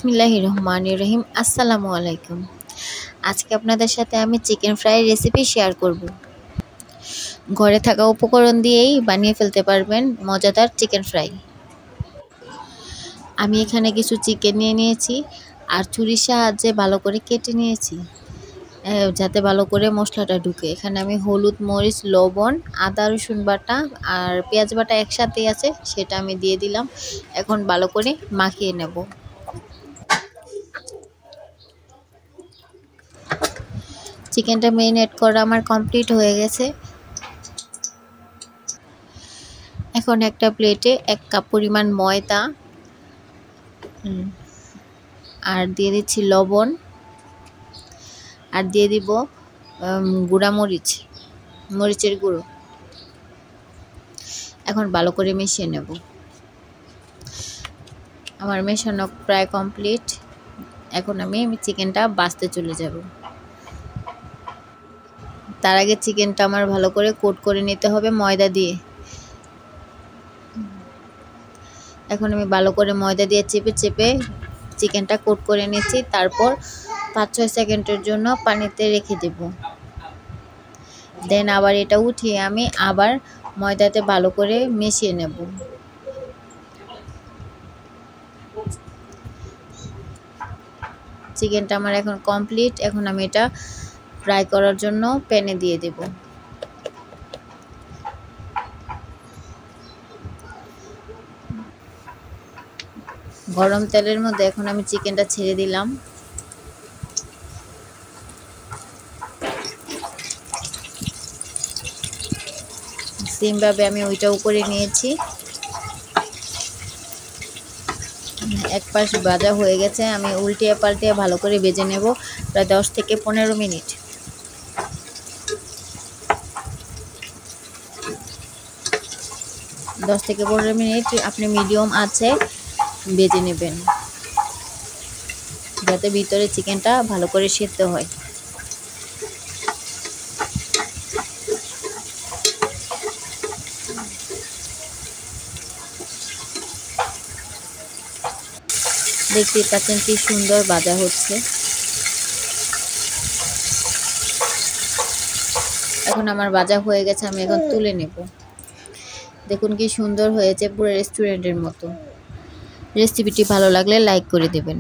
বিসমিল্লাহির রহমানির রহিম। আসসালামু আলাইকুম। আজকে আপনাদের সাথে আমি চিকেন ফ্রাই রেসিপি শেয়ার করব। ঘরে থাকা উপকরণ দিয়েই বানিয়ে ফেলতে পারবেন মজাদার চিকেন ফ্রাই। আমি এখানে কিছু চিকেন নিয়ে নিয়েছি আর ছুরির সাহায্যে ভালো করে কেটে নিয়েছি যাতে ভালো করে মশলাটা ঢুকে। এখানে আমি হলুদ, মরিচ, লবণ, আদা রসুন বাটা আর পেঁয়াজ বাটা একসাথে আছে, সেটা আমি দিয়ে দিলাম। এখন ভালো করে মাখিয়ে নেব। চিকেনটা মেরিনেট করা আমার কমপ্লিট হয়ে গেছে। এখন একটা প্লেটে 1 কাপ পরিমাণ ময়দা আর দিয়ে দিচ্ছি লবণ আর দিয়ে দিব গুঁড়া মরিচের গুঁড়ো। এখন ভালো করে মিশিয়ে নেব। আমার মেশানো প্রায় কমপ্লিট। এখন আমি চিকেনটা ভাজতে চলে যাব। তার আগে চিকেনটা আমার ভালো করে কোট করে নিতে হবে ময়দা দিয়ে। এখন আমি ভালো করে ময়দা দিয়ে চেপে চেপে চিকেনটা কোট করে নিচ্ছি। তারপর 5-6 সেকেন্ডের জন্য পানিতে রেখে দেব। দেন আবার এটা উঠিয়ে আমি আবার ময়দাতে ভালো করে মিশিয়ে নেব। চিকেনটা আমার এখন কমপ্লিট। এখন আমি এটা ফ্রাই করার জন্য প্যানে দিয়ে দেব। গরম তেলের মধ্যে এখন আমি চিকেনটা ছেড়ে দিলাম। সেমভাবে আমি ওইটাও করে নিয়েছি। এক পাশ ভাজা হয়ে গেছে, আমি উল্টিয়ে পাল্টিয়ে ভালো করে ভেজে নেব প্রায় 10 থেকে 15 মিনিট। আপনি মিডিয়াম আঁচে ভেজে নেবেন যাতে ভিতরে চিকেনটা ভালো করে সেদ্ধ হয়। দেখতে পাচ্ছেন কি সুন্দর ভাজা হচ্ছে। এখন আমার ভাজা হয়ে গেছে, আমি এখন তুলে নেব। দেখুন কি সুন্দর হয়েছে, পুরো রেস্টুরেন্টের মতো। রেসিপিটি ভালো লাগলে লাইক করে দেবেন।